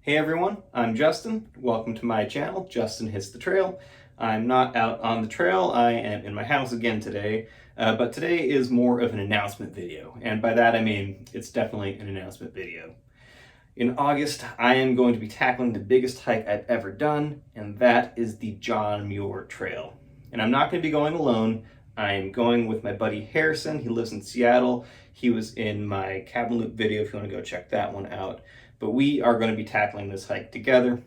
Hey everyone, I'm Justin. Welcome to my channel, Justin Hits the Trail. I'm not out on the trail, I am in my house again today, but today is more of an announcement video, and by that I mean it's definitely an announcement video. In August, I am going to be tackling the biggest hike I've ever done, and that is the John Muir Trail. And I'm not going to be going alone. I'm going with my buddy Harrison. He lives in Seattle. He was in my Cabin Loop video if you want to go check that one out. But we are going to be tackling this hike together.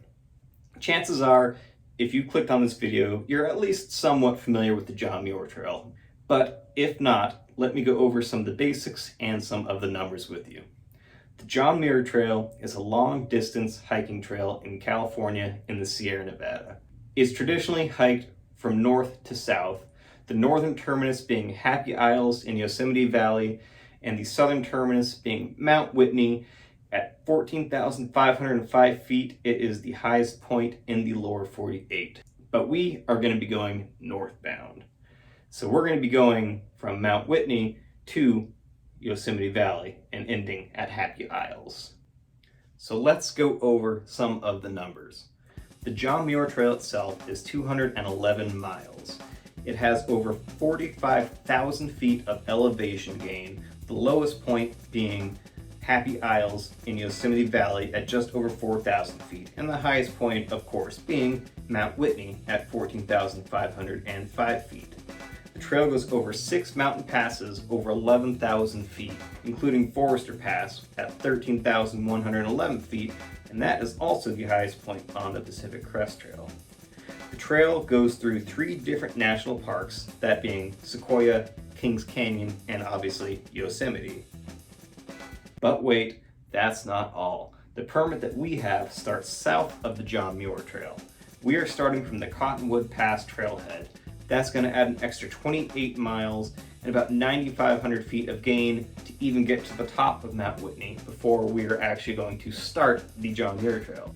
Chances are, if you clicked on this video, you're at least somewhat familiar with the John Muir Trail. But if not, let me go over some of the basics and some of the numbers with you. The John Muir Trail is a long-distance hiking trail in California in the Sierra Nevada. It's traditionally hiked from north to south, the northern terminus being Happy Isles in Yosemite Valley, and the southern terminus being Mount Whitney at 14,505 feet. It is the highest point in the lower 48. But we are going to be going northbound. So we're going to be going from Mount Whitney to Yosemite Valley and ending at Happy Isles. So let's go over some of the numbers. The John Muir Trail itself is 211 miles. It has over 45,000 feet of elevation gain, the lowest point being Happy Isles in Yosemite Valley at just over 4,000 feet, and the highest point, of course, being Mount Whitney at 14,505 feet. The trail goes over 6 mountain passes over 11,000 feet, including Forester Pass at 13,111 feet, and that is also the highest point on the Pacific Crest Trail. The trail goes through 3 different national parks, that being Sequoia, Kings Canyon, and obviously Yosemite. But wait, that's not all. The permit that we have starts south of the John Muir Trail. We are starting from the Cottonwood Pass trailhead. That's going to add an extra 28 miles and about 9,500 feet of gain to even get to the top of Mount Whitney before we are actually going to start the John Muir Trail.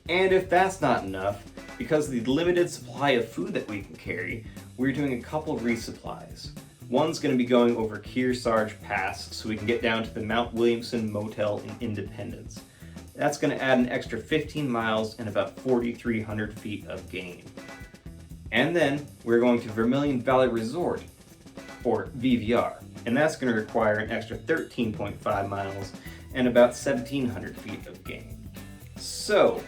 And if that's not enough, because of the limited supply of food that we can carry, we're doing a couple of resupplies. One's going to be going over Kearsarge Pass so we can get down to the Mount Williamson Motel in Independence. That's going to add an extra 15 miles and about 4,300 feet of gain. And then we're going to Vermilion Valley Resort, or VVR, and that's going to require an extra 13.5 miles and about 1,700 feet of gain. So,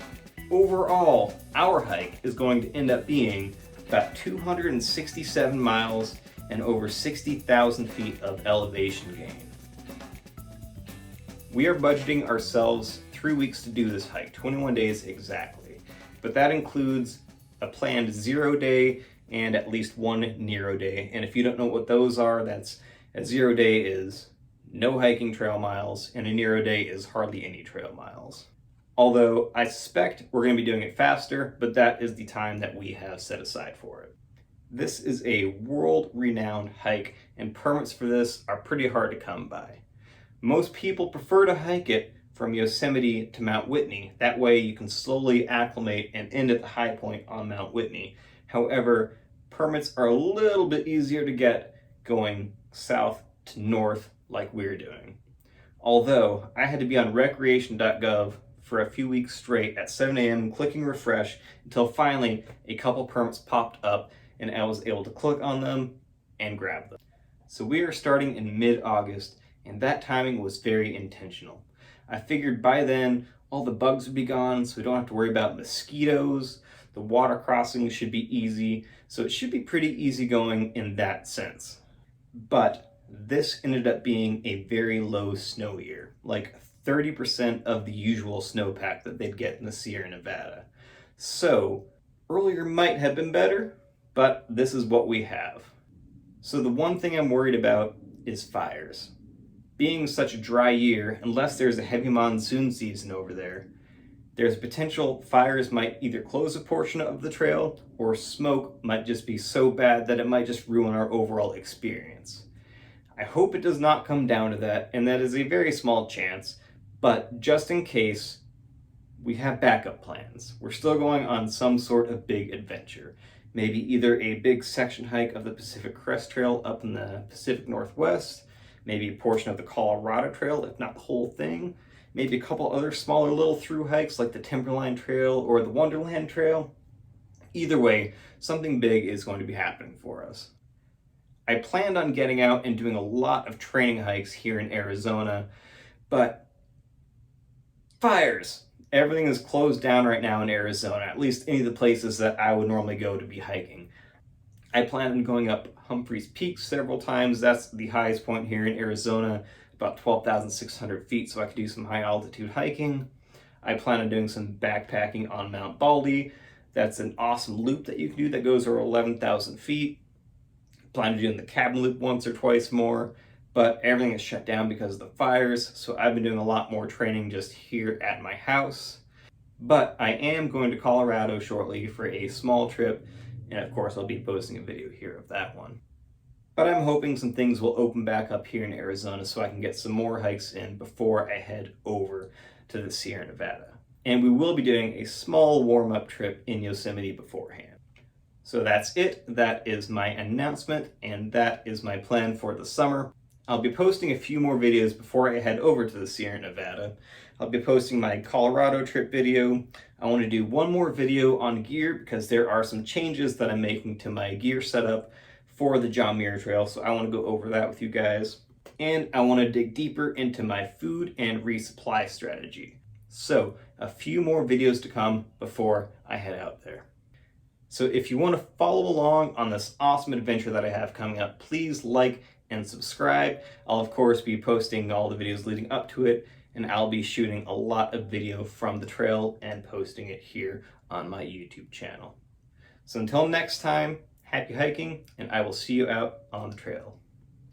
overall, our hike is going to end up being about 267 miles and over 60,000 feet of elevation gain. We are budgeting ourselves 3 weeks to do this hike, 21 days exactly, but that includes a planned 0 day and at least 1 Nero day. And if you don't know what those are, that's a 0 day is no hiking trail miles and a Nero day is hardly any trail miles. Although I suspect we're going to be doing it faster, but that is the time that we have set aside for it. This is a world-renowned hike, and permits for this are pretty hard to come by. Most people prefer to hike it from Yosemite to Mount Whitney. That way you can slowly acclimate and end at the high point on Mount Whitney. However, permits are a little bit easier to get going south to north like we're doing. Although, I had to be on recreation.gov for a few weeks straight at 7 a.m. clicking refresh until finally a couple permits popped up and I was able to click on them and grab them. So we are starting in mid-August, and that timing was very intentional. I figured by then all the bugs would be gone, so we don't have to worry about mosquitoes. The water crossings should be easy, so it should be pretty easy going in that sense. But this ended up being a very low snow year, like 30% of the usual snowpack that they'd get in the Sierra Nevada. So earlier might have been better, but this is what we have. So the one thing I'm worried about is fires. Being such a dry year, unless there's a heavy monsoon season over there, there's potential fires might either close a portion of the trail or smoke might just be so bad that it might just ruin our overall experience. I hope it does not come down to that, and that is a very small chance, but just in case, we have backup plans. We're still going on some sort of big adventure. Maybe either a big section hike of the Pacific Crest Trail up in the Pacific Northwest, maybe a portion of the Colorado Trail, if not the whole thing, maybe a couple other smaller little through hikes like the Timberline Trail or the Wonderland Trail. Either way, something big is going to be happening for us. I planned on getting out and doing a lot of training hikes here in Arizona, but fires. Everything is closed down right now in Arizona, at least any of the places that I would normally go to be hiking. I plan on going up Humphreys Peak several times. That's the highest point here in Arizona, about 12,600 feet, so I could do some high altitude hiking. I plan on doing some backpacking on Mount Baldy. That's an awesome loop that you can do that goes over 11,000 feet. Plan on doing the cabin loop once or twice more, but everything is shut down because of the fires, so I've been doing a lot more training just here at my house. But I am going to Colorado shortly for a small trip, and of course I'll be posting a video here of that one. But I'm hoping some things will open back up here in Arizona so I can get some more hikes in before I head over to the Sierra Nevada. And we will be doing a small warm-up trip in Yosemite beforehand. So that's it. That is my announcement, and that is my plan for the summer. I'll be posting a few more videos before I head over to the Sierra Nevada. I'll be posting my Colorado trip video. I want to do one more video on gear because there are some changes that I'm making to my gear setup for the John Muir Trail, so I want to go over that with you guys. And I want to dig deeper into my food and resupply strategy. So a few more videos to come before I head out there. So if you want to follow along on this awesome adventure that I have coming up, please like and subscribe. I'll of course be posting all the videos leading up to it, and I'll be shooting a lot of video from the trail and posting it here on my YouTube channel. So until next time, happy hiking, and I will see you out on the trail.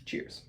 Cheers.